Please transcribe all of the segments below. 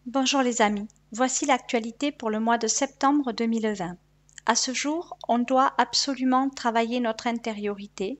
Bonjour les amis, voici l'actualité pour le mois de septembre 2020. À ce jour, on doit absolument travailler notre intériorité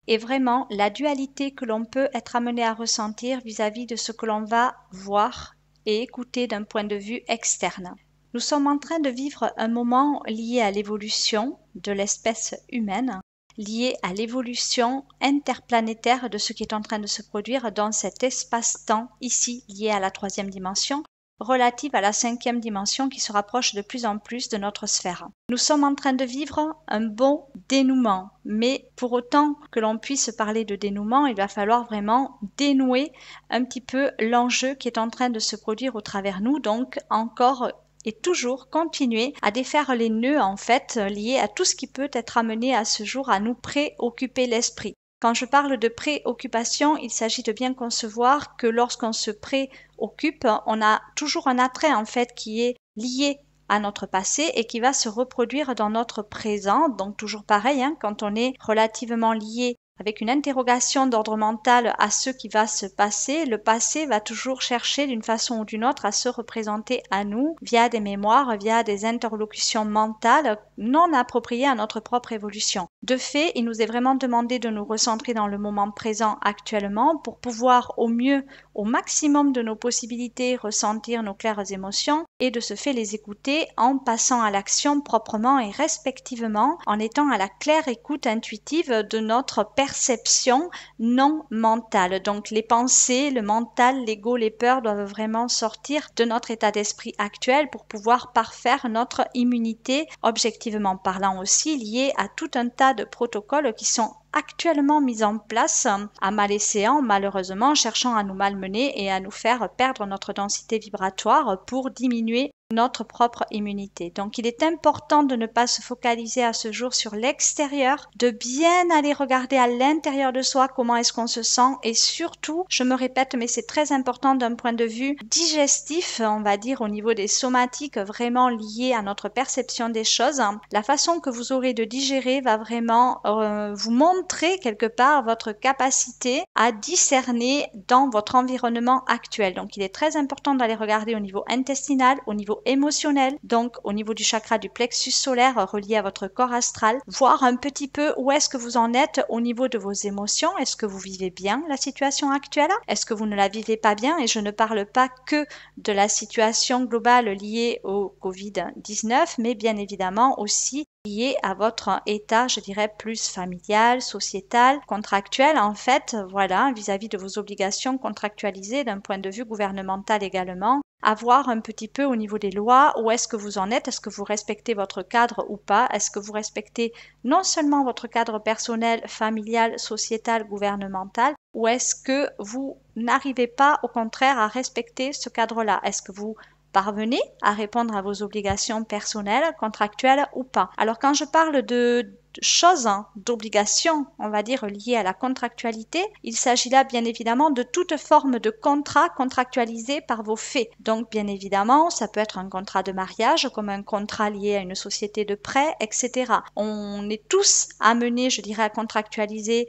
et vraiment la dualité que l'on peut être amené à ressentir vis-à-vis de ce que l'on va voir et écouter d'un point de vue externe. Nous sommes en train de vivre un moment lié à l'évolution de l'espèce humaine, lié à l'évolution interplanétaire de ce qui est en train de se produire dans cet espace-temps ici lié à la troisième dimension, relative à la cinquième dimension qui se rapproche de plus en plus de notre sphère. Nous sommes en train de vivre un bon dénouement, mais pour autant que l'on puisse parler de dénouement, il va falloir vraiment dénouer un petit peu l'enjeu qui est en train de se produire au travers nous, donc encore et toujours continuer à défaire les nœuds en fait liés à tout ce qui peut être amené à ce jour à nous préoccuper l'esprit. Quand je parle de préoccupation, il s'agit de bien concevoir que lorsqu'on se préoccupe, on a toujours un attrait en fait qui est lié à notre passé et qui va se reproduire dans notre présent. Donc toujours pareil, quand on est relativement lié avec une interrogation d'ordre mental à ce qui va se passer, le passé va toujours chercher d'une façon ou d'une autre à se représenter à nous via des mémoires, via des interlocutions mentales non appropriées à notre propre évolution. De fait, il nous est vraiment demandé de nous recentrer dans le moment présent actuellement pour pouvoir au mieux, au maximum de nos possibilités, ressentir nos claires émotions et de ce fait les écouter en passant à l'action proprement et respectivement, en étant à la claire écoute intuitive de notre perception non mentale. Donc les pensées, le mental, l'ego, les peurs doivent vraiment sortir de notre état d'esprit actuel pour pouvoir parfaire notre immunité, objectivement parlant aussi liée à tout un tas de protocoles qui sont actuellement mis en place à mal escient, malheureusement, cherchant à nous malmener et à nous faire perdre notre densité vibratoire pour diminuer notre propre immunité. Donc il est important de ne pas se focaliser à ce jour sur l'extérieur, de bien aller regarder à l'intérieur de soi comment est-ce qu'on se sent et surtout, je me répète, mais c'est très important d'un point de vue digestif, on va dire au niveau des somatiques vraiment liés à notre perception des choses. La façon que vous aurez de digérer va vraiment vous montrer quelque part votre capacité à discerner dans votre environnement actuel. Donc il est très important d'aller regarder au niveau intestinal, au niveau émotionnel, donc au niveau du chakra du plexus solaire relié à votre corps astral, voir un petit peu où est-ce que vous en êtes au niveau de vos émotions. Est-ce que vous vivez bien la situation actuelle? Est-ce que vous ne la vivez pas bien? Et je ne parle pas que de la situation globale liée au Covid-19, mais bien évidemment aussi lié à votre état, je dirais, plus familial, sociétal, contractuel, en fait, voilà, vis-à-vis de vos obligations contractualisées d'un point de vue gouvernemental également, à voir un petit peu au niveau des lois, où est-ce que vous en êtes, est-ce que vous respectez votre cadre ou pas, est-ce que vous respectez non seulement votre cadre personnel, familial, sociétal, gouvernemental, ou est-ce que vous n'arrivez pas au contraire à respecter ce cadre-là? Est-ce que vous parvenez à répondre à vos obligations personnelles, contractuelles ou pas? Alors quand je parle de choses, d'obligations, on va dire, liées à la contractualité, il s'agit là bien évidemment de toute forme de contrat contractualisé par vos faits. Donc bien évidemment, ça peut être un contrat de mariage, comme un contrat lié à une société de prêt, etc. On est tous amenés, je dirais, à contractualiser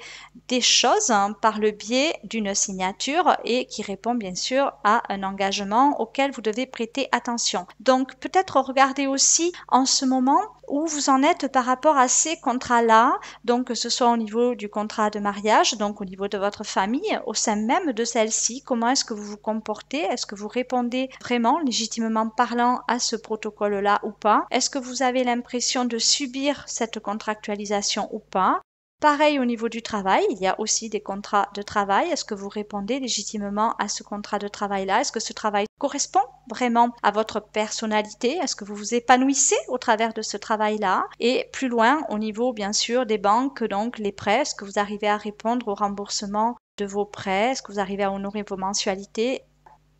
des choses par le biais d'une signature et qui répond bien sûr à un engagement auquel vous devez prêter attention. Donc peut-être regardez aussi en ce moment où vous en êtes par rapport à ces contrats-là, donc que ce soit au niveau du contrat de mariage, donc au niveau de votre famille, au sein même de celle-ci, comment est-ce que vous vous comportez? Est-ce que vous répondez vraiment, légitimement parlant, à ce protocole-là ou pas? Est-ce que vous avez l'impression de subir cette contractualisation ou pas? Pareil au niveau du travail, il y a aussi des contrats de travail. Est-ce que vous répondez légitimement à ce contrat de travail-là? Est-ce que ce travail correspond vraiment à votre personnalité? Est-ce que vous vous épanouissez au travers de ce travail-là? Et plus loin, au niveau bien sûr des banques, donc les prêts, est-ce que vous arrivez à répondre au remboursement de vos prêts? Est-ce que vous arrivez à honorer vos mensualités?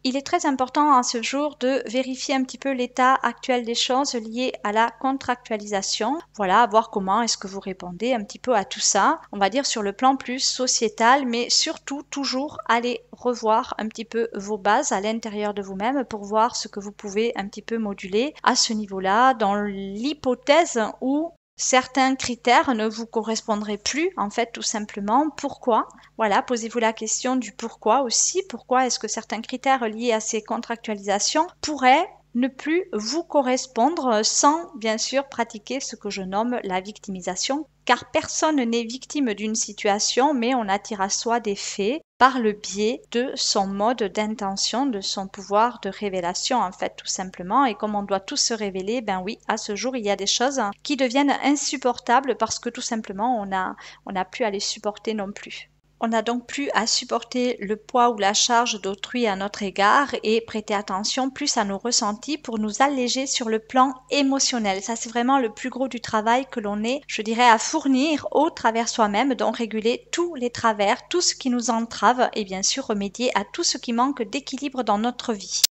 Il est très important à ce jour de vérifier un petit peu l'état actuel des choses liées à la contractualisation. Voilà, voir comment est-ce que vous répondez un petit peu à tout ça, on va dire sur le plan plus sociétal, mais surtout toujours aller revoir un petit peu vos bases à l'intérieur de vous-même pour voir ce que vous pouvez un petit peu moduler à ce niveau-là, dans l'hypothèse où Certains critères ne vous correspondraient plus, en fait, tout simplement. Pourquoi? Voilà, posez-vous la question du pourquoi aussi. Pourquoi est-ce que certains critères liés à ces contractualisations pourraient ne plus vous correspondre sans, bien sûr, pratiquer ce que je nomme la victimisation, car personne n'est victime d'une situation, mais on attire à soi des faits par le biais de son mode d'intention, de son pouvoir de révélation, en fait, tout simplement. Et comme on doit tous se révéler, ben oui, à ce jour, il y a des choses qui deviennent insupportables parce que tout simplement, on n'a plus à les supporter non plus. On n'a donc plus à supporter le poids ou la charge d'autrui à notre égard et prêter attention plus à nos ressentis pour nous alléger sur le plan émotionnel. Ça, c'est vraiment le plus gros du travail que l'on ait, je dirais, à fournir au travers soi-même, donc réguler tous les travers, tout ce qui nous entrave et bien sûr remédier à tout ce qui manque d'équilibre dans notre vie.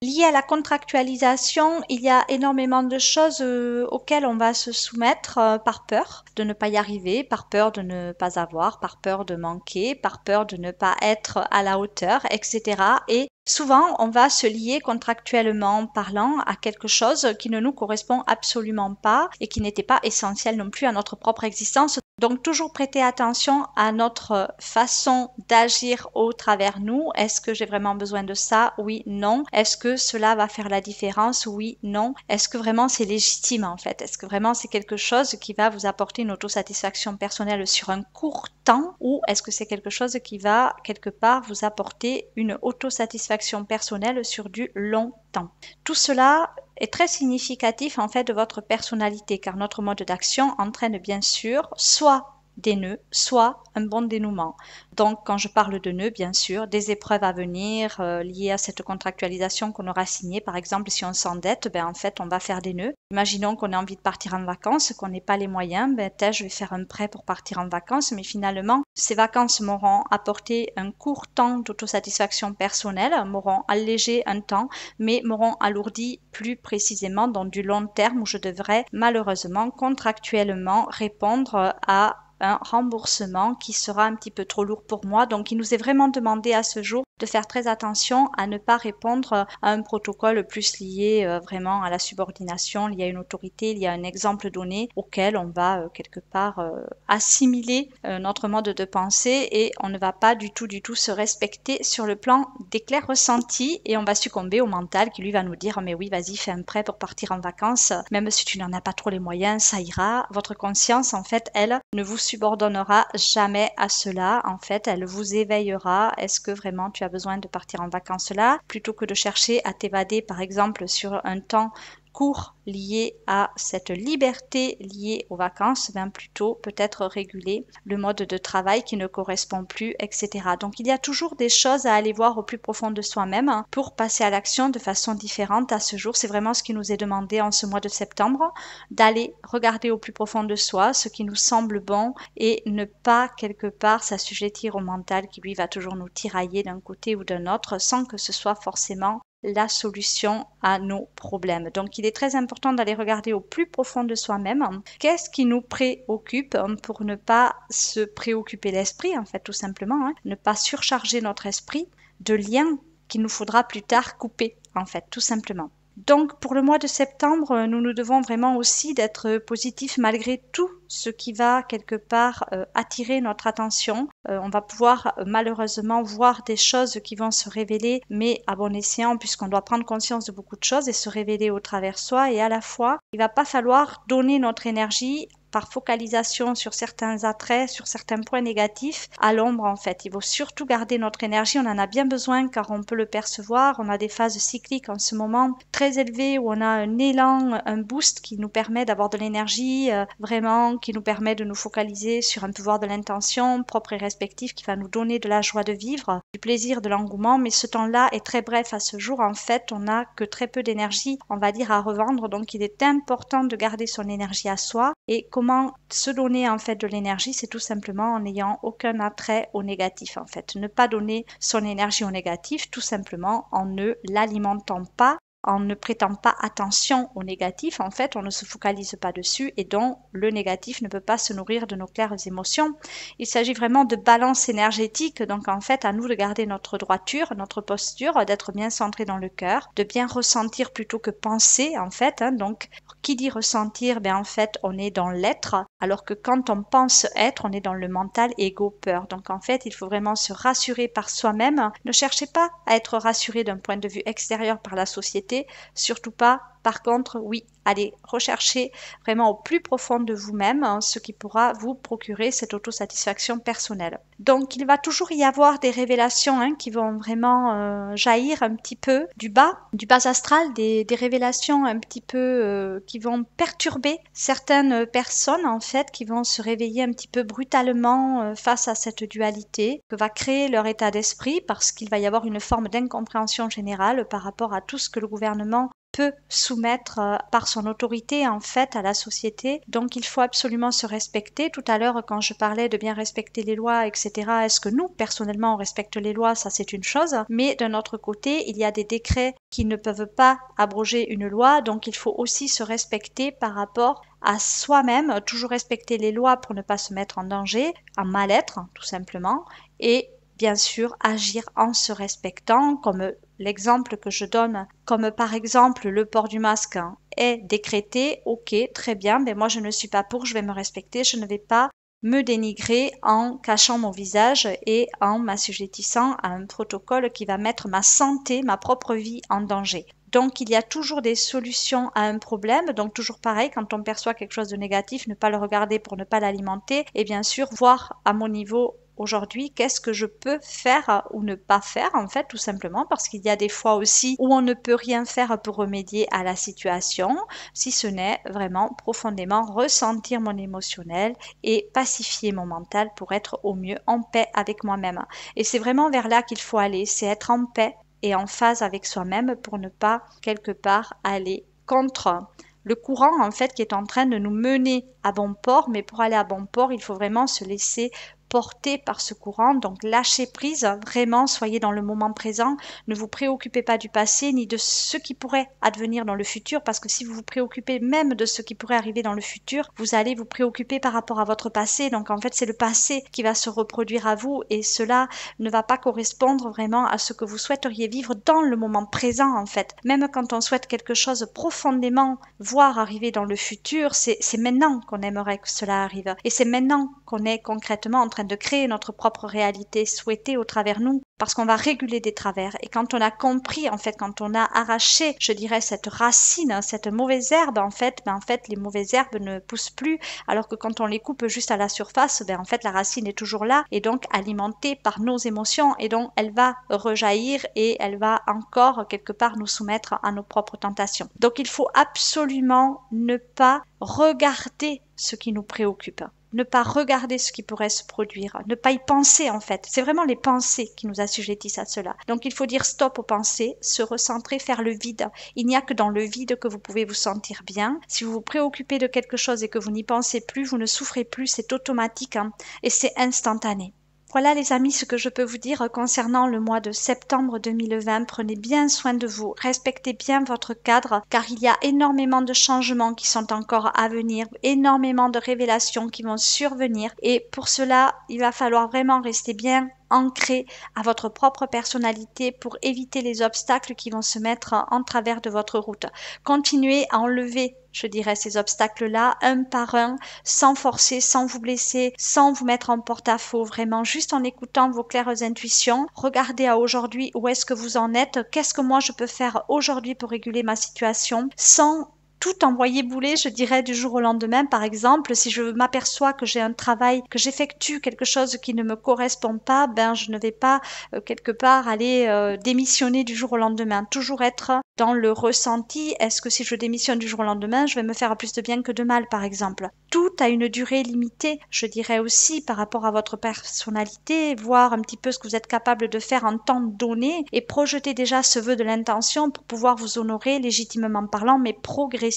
Lié à la contractualisation, il y a énormément de choses auxquelles on va se soumettre par peur de ne pas y arriver, par peur de ne pas avoir, par peur de manquer, par peur de ne pas être à la hauteur, etc. Et souvent, on va se lier contractuellement parlant à quelque chose qui ne nous correspond absolument pas et qui n'était pas essentiel non plus à notre propre existence. Donc, toujours prêter attention à notre façon d'agir au travers nous. Est-ce que j'ai vraiment besoin de ça? Oui, non. Est-ce que cela va faire la différence? Oui, non. Est-ce que vraiment c'est légitime en fait? Est-ce que vraiment c'est quelque chose qui va vous apporter une autosatisfaction personnelle sur un court temps ou est-ce que c'est quelque chose qui va quelque part vous apporter une autosatisfaction personnelle sur du long temps? Tout cela est très significatif en fait de votre personnalité car notre mode d'action entraîne bien sûr soit des nœuds, soit un bon dénouement. Donc, quand je parle de nœuds, bien sûr, des épreuves à venir liées à cette contractualisation qu'on aura signée. Par exemple, si on s'endette, ben, en fait, on va faire des nœuds. Imaginons qu'on a envie de partir en vacances, qu'on n'ait pas les moyens, ben, je vais faire un prêt pour partir en vacances, mais finalement, ces vacances m'auront apporté un court temps d'autosatisfaction personnelle, m'auront allégé un temps, mais m'auront alourdi plus précisément dans du long terme où je devrais malheureusement contractuellement répondre à un remboursement qui sera un petit peu trop lourd pour moi. Donc, il nous est vraiment demandé à ce jour de faire très attention à ne pas répondre à un protocole plus lié vraiment à la subordination, lié à une autorité, il y a un exemple donné auquel on va quelque part assimiler notre mode de pensée et on ne va pas du tout se respecter sur le plan des clairs ressentis et on va succomber au mental qui lui va nous dire mais oui vas-y fais un prêt pour partir en vacances, même si tu n'en as pas trop les moyens, ça ira. Votre conscience en fait elle ne vous subordonnera jamais à cela, en fait elle vous éveillera. Est-ce que vraiment tu as besoin de partir en vacances là, plutôt que de chercher à t'évader par exemple sur un temps court lié à cette liberté liée aux vacances, bien plutôt peut-être réguler le mode de travail qui ne correspond plus, etc. Donc il y a toujours des choses à aller voir au plus profond de soi-même pour passer à l'action de façon différente à ce jour. C'est vraiment ce qui nous est demandé en ce mois de septembre, d'aller regarder au plus profond de soi ce qui nous semble bon et ne pas quelque part s'assujettir au mental qui lui va toujours nous tirailler d'un côté ou d'un autre sans que ce soit forcément la solution à nos problèmes. Donc, il est très important d'aller regarder au plus profond de soi-même qu'est-ce qui nous préoccupe pour ne pas se préoccuper l'esprit, en fait, tout simplement, ne pas surcharger notre esprit de liens qu'il nous faudra plus tard couper, en fait, tout simplement. Donc, pour le mois de septembre, nous nous devons vraiment aussi d'être positifs malgré tout ce qui va quelque part attirer notre attention. On va pouvoir malheureusement voir des choses qui vont se révéler, mais à bon escient, puisqu'on doit prendre conscience de beaucoup de choses et se révéler au travers soi. Et à la fois, il va pas falloir donner notre énergie par focalisation sur certains attraits, sur certains points négatifs, à l'ombre en fait. Il faut surtout garder notre énergie, on en a bien besoin car on peut le percevoir, on a des phases cycliques en ce moment très élevées où on a un élan, un boost qui nous permet d'avoir de l'énergie, vraiment, qui nous permet de nous focaliser sur un pouvoir de l'intention propre et respectif qui va nous donner de la joie de vivre, du plaisir, de l'engouement, mais ce temps-là est très bref à ce jour. En fait, on n'a que très peu d'énergie, on va dire, à revendre, donc il est important de garder son énergie à soi. Et comment se donner en fait de l'énergie, c'est tout simplement en n'ayant aucun attrait au négatif en fait. Ne pas donner son énergie au négatif, tout simplement en ne l'alimentant pas on ne prêtant pas attention au négatif, en fait, on ne se focalise pas dessus et donc le négatif ne peut pas se nourrir de nos claires émotions. Il s'agit vraiment de balance énergétique, donc en fait, à nous de garder notre droiture, notre posture, d'être bien centré dans le cœur, de bien ressentir plutôt que penser, en fait. Donc, qui dit ressentir, ben en fait, on est dans l'être, alors que quand on pense être, on est dans le mental, ego, peur. Donc en fait, il faut vraiment se rassurer par soi-même. Ne cherchez pas à être rassuré d'un point de vue extérieur par la société, surtout pas. Par contre, oui, allez rechercher vraiment au plus profond de vous-même ce qui pourra vous procurer cette autosatisfaction personnelle. Donc, il va toujours y avoir des révélations qui vont vraiment jaillir un petit peu du bas astral, des révélations un petit peu qui vont perturber certaines personnes en fait, qui vont se réveiller un petit peu brutalement face à cette dualité que va créer leur état d'esprit parce qu'il va y avoir une forme d'incompréhension générale par rapport à tout ce que le gouvernement peut soumettre par son autorité en fait à la société. Donc il faut absolument se respecter. Tout à l'heure quand je parlais de bien respecter les lois, etc., est-ce que nous personnellement on respecte les lois? Ça c'est une chose, mais d'un autre côté il y a des décrets qui ne peuvent pas abroger une loi, donc il faut aussi se respecter par rapport à soi-même, toujours respecter les lois pour ne pas se mettre en danger, en mal-être tout simplement, et bien sûr agir en se respectant, comme l'exemple que je donne, comme par exemple le port du masque est décrété, ok, très bien, mais moi je ne suis pas pour, je vais me respecter, je ne vais pas me dénigrer en cachant mon visage et en m'assujettissant à un protocole qui va mettre ma santé, ma propre vie en danger. Donc il y a toujours des solutions à un problème, donc toujours pareil, quand on perçoit quelque chose de négatif, ne pas le regarder pour ne pas l'alimenter, et bien sûr voir à mon niveau aujourd'hui, qu'est-ce que je peux faire ou ne pas faire en fait, tout simplement, parce qu'il y a des fois aussi où on ne peut rien faire pour remédier à la situation, si ce n'est vraiment profondément ressentir mon émotionnel et pacifier mon mental pour être au mieux en paix avec moi-même. Et c'est vraiment vers là qu'il faut aller, c'est être en paix et en phase avec soi-même pour ne pas quelque part aller contre le courant en fait qui est en train de nous mener à bon port, mais pour aller à bon port, il faut vraiment se laisser porté par ce courant, donc lâchez prise, vraiment soyez dans le moment présent, ne vous préoccupez pas du passé ni de ce qui pourrait advenir dans le futur, parce que si vous vous préoccupez même de ce qui pourrait arriver dans le futur, vous allez vous préoccuper par rapport à votre passé, donc en fait c'est le passé qui va se reproduire à vous et cela ne va pas correspondre vraiment à ce que vous souhaiteriez vivre dans le moment présent en fait. Même quand on souhaite quelque chose profondément voir arriver dans le futur, c'est maintenant qu'on aimerait que cela arrive et c'est maintenant qu'on est concrètement en train de créer notre propre réalité souhaitée au travers nous, parce qu'on va réguler des travers. Et quand on a compris, en fait, quand on a arraché, je dirais, cette racine, cette mauvaise herbe, en fait, les mauvaises herbes ne poussent plus, alors que quand on les coupe juste à la surface, en fait, la racine est toujours là, et donc alimentée par nos émotions, et donc elle va rejaillir, et elle va encore, quelque part, nous soumettre à nos propres tentations. Donc il faut absolument ne pas regarder ce qui nous préoccupe. Ne pas regarder ce qui pourrait se produire, ne pas y penser en fait. C'est vraiment les pensées qui nous assujettissent à cela. Donc il faut dire stop aux pensées, se recentrer, faire le vide. Il n'y a que dans le vide que vous pouvez vous sentir bien. Si vous vous préoccupez de quelque chose et que vous n'y pensez plus, vous ne souffrez plus, c'est automatique et c'est instantané. Voilà les amis ce que je peux vous dire concernant le mois de septembre 2020. Prenez bien soin de vous, respectez bien votre cadre car il y a énormément de changements qui sont encore à venir, énormément de révélations qui vont survenir et pour cela il va falloir vraiment rester bien ancré à votre propre personnalité pour éviter les obstacles qui vont se mettre en travers de votre route. Continuez à enlever, je dirais, ces obstacles-là, un par un, sans forcer, sans vous blesser, sans vous mettre en porte-à-faux, vraiment, juste en écoutant vos claires intuitions. Regardez à aujourd'hui où est-ce que vous en êtes, qu'est-ce que moi je peux faire aujourd'hui pour réguler ma situation, sans tout envoyer bouler, je dirais, du jour au lendemain. Par exemple, si je m'aperçois que j'ai un travail, que j'effectue quelque chose qui ne me correspond pas, je ne vais pas quelque part aller démissionner du jour au lendemain. Toujours être dans le ressenti. Est-ce que si je démissionne du jour au lendemain, je vais me faire plus de bien que de mal, par exemple? Tout a une durée limitée, je dirais aussi, par rapport à votre personnalité, voir un petit peu ce que vous êtes capable de faire en temps donné et projeter déjà ce vœu de l'intention pour pouvoir vous honorer légitimement parlant, mais progressivement.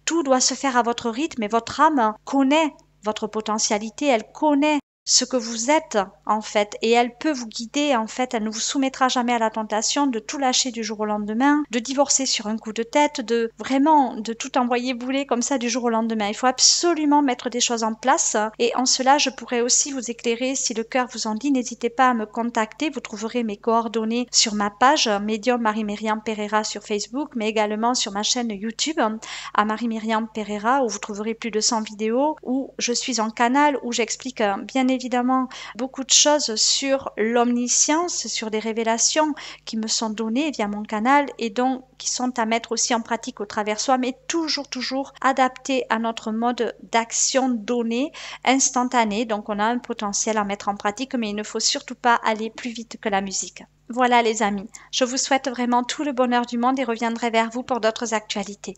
Tout doit se faire à votre rythme et votre âme connaît votre potentialité, elle connaît ce que vous êtes en fait, et elle peut vous guider en fait, elle ne vous soumettra jamais à la tentation de tout lâcher du jour au lendemain, de divorcer sur un coup de tête, de vraiment de tout envoyer bouler comme ça du jour au lendemain. Il faut absolument mettre des choses en place, et en cela je pourrais aussi vous éclairer si le cœur vous en dit. N'hésitez pas à me contacter, vous trouverez mes coordonnées sur ma page Médium Marie-Myriam Pereira sur Facebook, mais également sur ma chaîne YouTube à Marie-Myriam Pereira, où vous trouverez plus de 100 vidéos, où je suis en canal, où j'explique bien évidemment beaucoup de choses sur l'omniscience, sur des révélations qui me sont données via mon canal et donc qui sont à mettre aussi en pratique au travers soi, mais toujours adapté à notre mode d'action donné, instantané. Donc on a un potentiel à mettre en pratique, mais il ne faut surtout pas aller plus vite que la musique. Voilà les amis, je vous souhaite vraiment tout le bonheur du monde et reviendrai vers vous pour d'autres actualités.